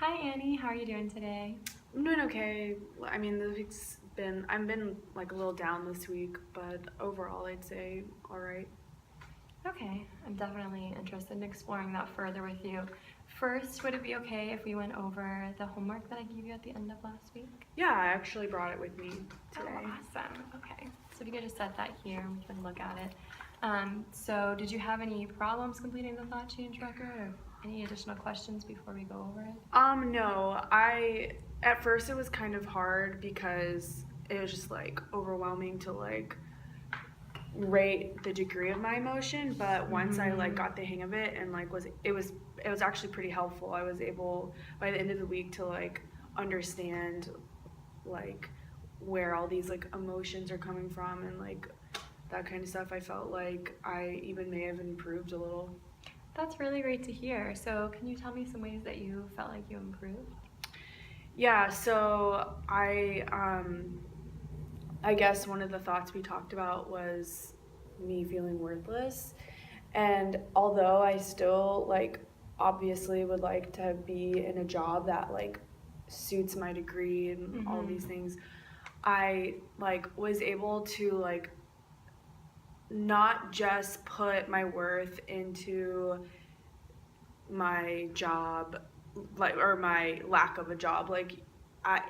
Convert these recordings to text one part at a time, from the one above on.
Hi Annie, how are you doing today? I'm doing okay. I mean, I've been like a little down this week, but overall I'd say all right. Okay, I'm definitely interested in exploring that further with you. First, would it be okay if we went over the homework that I gave you at the end of last week? Yeah, I actually brought it with me Oh, today. awesome. Okay, so if you could just set that here and we can look at it. So did you have any problems completing the thought change record or any additional questions before we go over it? No, I at first it was kind of hard because it was just like overwhelming to like rate the degree of my emotion, but once I like got the hang of it and like was actually pretty helpful. I was able by the end of the week to like understand like where all these like emotions are coming from and like that kind of stuff. I felt like I even may have improved a little. That's really great to hear. So can you tell me some ways that you felt like you improved? Yeah, so I guess one of the thoughts we talked about was me feeling worthless. And although I still like obviously would like to be in a job that like suits my degree and all these things, I like was able to like not just put my worth into my job like or my lack of a job like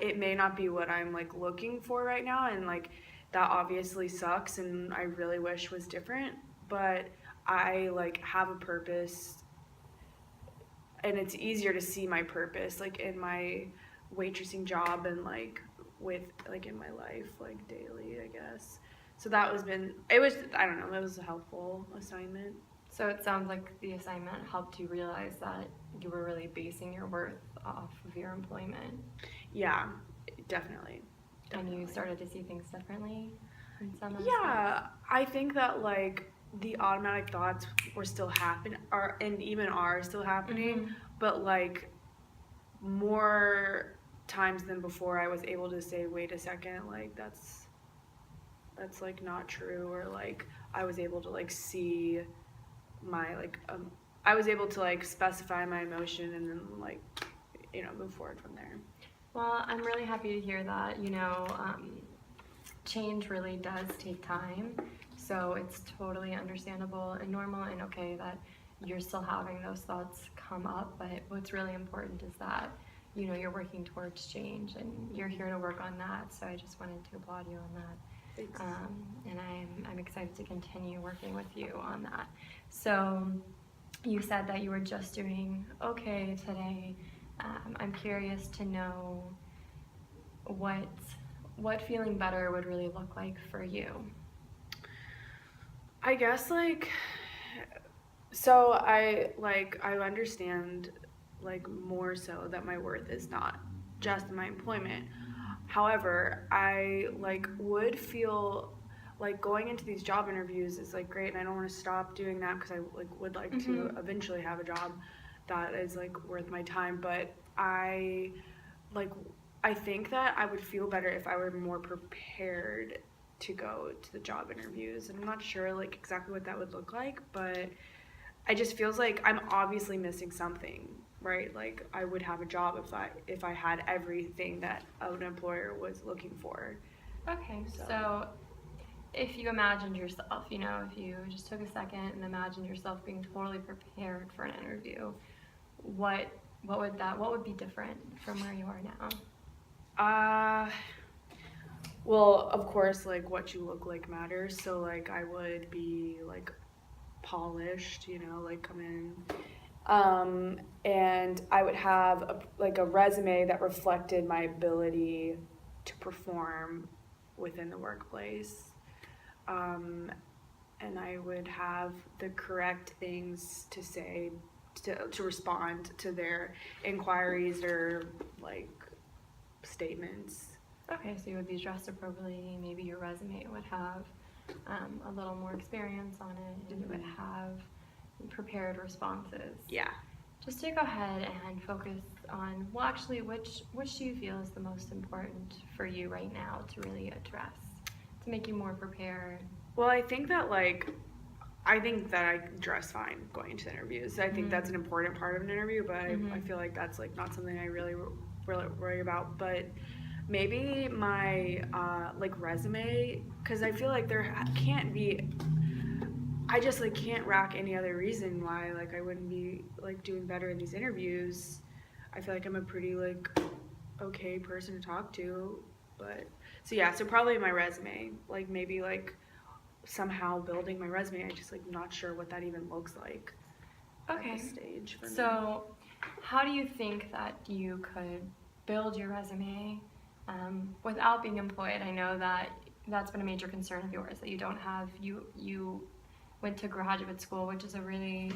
it may not be what I'm like looking for right now, and like that obviously sucks and I really wish was different, but I like have a purpose and it's easier to see my purpose like in my waitressing job and like with like in my life like daily, I guess. So that was been it was I don't know, it was a helpful assignment. So it sounds like the assignment helped you realize that you were really basing your worth off of your employment. Yeah, definitely. And you Definitely. started to see things differently in some aspects. Yeah, I think that like the automatic thoughts were still happen are and even are still happening, but like more times than before I was able to say, wait a second, like that's like not true, or like I was able to like see my like I was able to like specify my emotion and then like move forward from there. Well, I'm really happy to hear that. Change really does take time. So it's totally understandable and normal and okay that you're still having those thoughts come up. But what's really important is that, you're working towards change and you're here to work on that. So I just wanted to applaud you on that. Thanks. And I'm excited to continue working with you on that. So you said that you were just doing okay today. I'm curious to know what feeling better would really look like for you. I guess like so I understand like more so that my worth is not just my employment. However, I like would feel like going into these job interviews is like great, and I don't want to stop doing that because I like would like to eventually have a job that is like worth my time, but like I think that I would feel better if I were more prepared to go to the job interviews. And I'm not sure like exactly what that would look like, but I just feels like I'm obviously missing something, right? Like I would have a job if I had everything that an employer was looking for. Okay, so if you imagined yourself, if you just took a second and imagined yourself being totally prepared for an interview, what would be different from where you are now? Well, of course, like what you look like matters. So like I would be like polished, like come in. And I would have like a resume that reflected my ability to perform within the workplace. And I would have the correct things to say to respond to their inquiries or like statements. Okay, so you would be dressed appropriately. Maybe your resume would have a little more experience on it, and you would have prepared responses. Yeah. Just to go ahead and focus on, well, actually, which do you feel is the most important for you right now to really address, to make you more prepared? Well, I think that like I think that I dress fine going into interviews. I think that's an important part of an interview, but I feel like that's like not something I really worry about. But maybe my like resume, because I feel like there can't be. I just like can't rack any other reason why like I wouldn't be like doing better in these interviews. I feel like I'm a pretty like okay person to talk to, but so yeah, so probably my resume, like maybe like somehow building my resume. I just like not sure what that even looks like at Okay. this stage for me. So, how do you think that you could build your resume without being employed? I know that that's been a major concern of yours, that you don't have, you went to graduate school, which is a really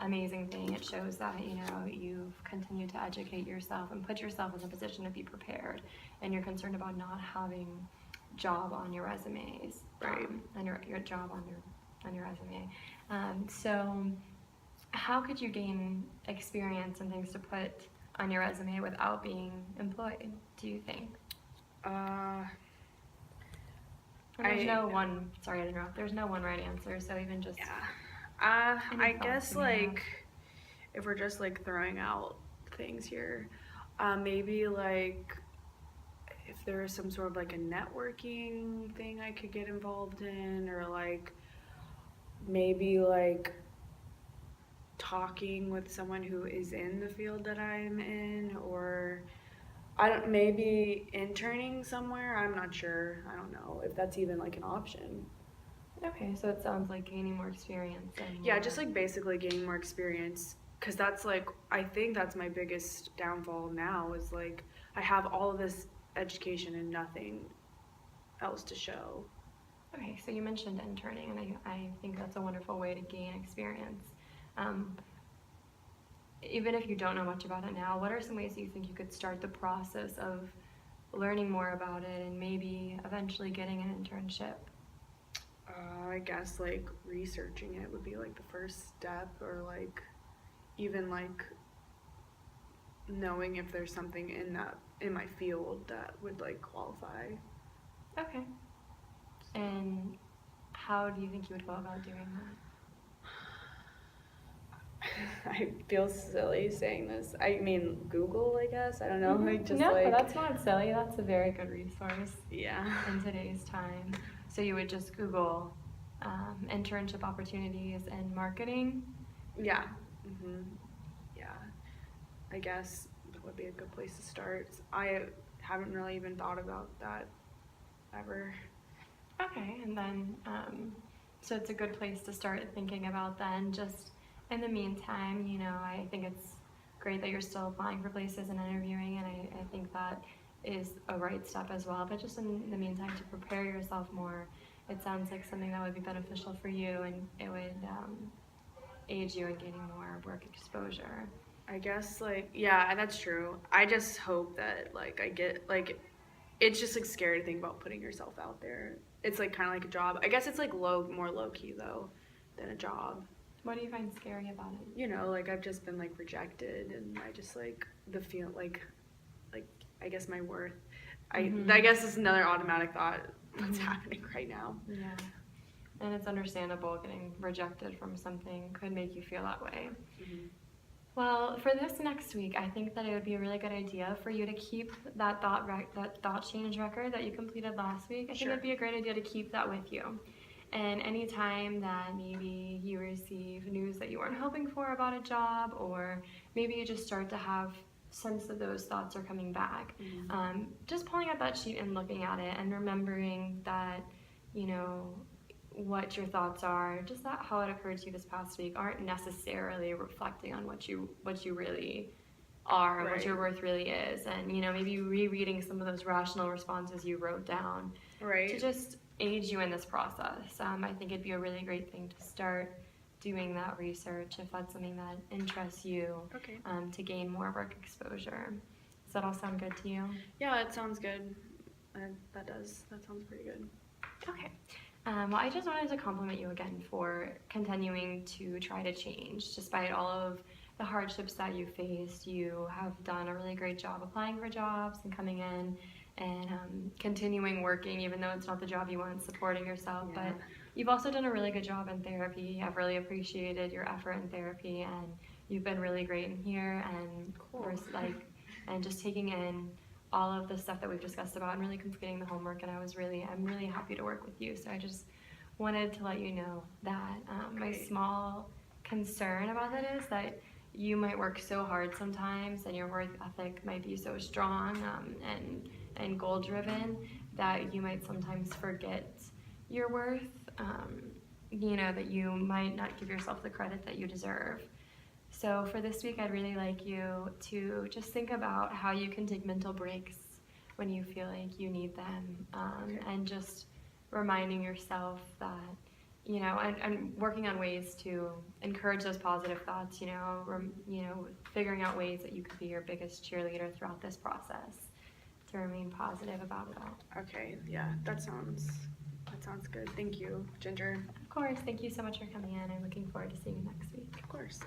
amazing thing. It shows that, you know, you've continued to educate yourself and put yourself in a position to be prepared, and you're concerned about not having job on your resumes, Right. And your job on your resume. So how could you gain experience and things to put on your resume without being employed, do you think? And there's no one, sorry to interrupt, there's no one right answer, so even just any I thoughts guess you may have? like if we're just like throwing out things here, maybe like if there is some sort of like a networking thing I could get involved in, or like maybe like talking with someone who is in the field that I'm in, or maybe interning somewhere. I'm not sure. I don't know if that's even like an option. Okay, so it sounds like gaining more experience and Yeah, more- just like basically gaining more experience, because that's like I think that's my biggest downfall now is like I have all of this education and nothing else to show. Okay, so you mentioned interning, and I think that's a wonderful way to gain experience. Even if you don't know much about it now, what are some ways you think you could start the process of learning more about it and maybe eventually getting an internship? I guess like researching it would be like the first step, or like even like knowing if there's something in my field that would like qualify. Okay. And how do you think you would go about doing that? I feel silly saying this. I mean, Google, I guess. I don't know. Like just no, like that's not silly. That's a very good resource yeah. in today's time. So you would just Google internship opportunities and marketing. Yeah. Yeah. I guess that would be a good place to start. I haven't really even thought about that ever. Okay, and then so it's a good place to start thinking about then. Just in the meantime, you know, I think it's great that you're still applying for places and interviewing, and I think that is a right step as well. But just in the meantime, to prepare yourself more, it sounds like something that would be beneficial for you, and it would aid you in gaining more work exposure. I guess like yeah, that's true. I just hope that like I get like it's just like scary to think about putting yourself out there. It's like kind of like a job. I guess it's like more low key though than a job. What do you find scary about it? You know, like I've just been like rejected, and I just like the feel like I guess my worth. I guess it's another automatic thought that's happening right now. Yeah, and it's understandable. Getting rejected from something could make you feel that way. Well, for this next week, I think that it would be a really good idea for you to keep that thought change record that you completed last week. I think it'd be a great idea to keep that with you. And anytime that maybe you receive news that you weren't hoping for about a job, or maybe you just start to have sense that those thoughts are coming back, just pulling out that sheet and looking at it and remembering that, you know, what your thoughts are, just that how it occurred to you this past week, aren't necessarily reflecting on what you really are and what your worth really is. And, you know, maybe rereading some of those rational responses you wrote down to just aid you in this process. I think it'd be a really great thing to start doing that research if that's something that interests you, to gain more work exposure. Does that all sound good to you? Yeah, it sounds good. That does. That sounds pretty good. Okay. Well, I just wanted to compliment you again for continuing to try to change. Despite all of the hardships that you faced, you have done a really great job applying for jobs and coming in and continuing working, even though it's not the job you want, supporting yourself. But you've also done a really good job in therapy. I've really appreciated your effort in therapy, and you've been really great in here, and Cool. and just taking in all of the stuff that we've discussed about and really completing the homework. And I'm really happy to work with you. So I just wanted to let you know that my Great. small concern about that is that you might work so hard sometimes, and your work ethic might be so strong and goal driven that you might sometimes forget your worth. That you might not give yourself the credit that you deserve. So for this week, I'd really like you to just think about how you can take mental breaks when you feel like you need them, Okay. and just reminding yourself that, and working on ways to encourage those positive thoughts, figuring out ways that you could be your biggest cheerleader throughout this process to remain positive about it all. Okay, yeah, that sounds good. Thank you, Ginger. Of course, thank you so much for coming in. I'm looking forward to seeing you next week. Of course.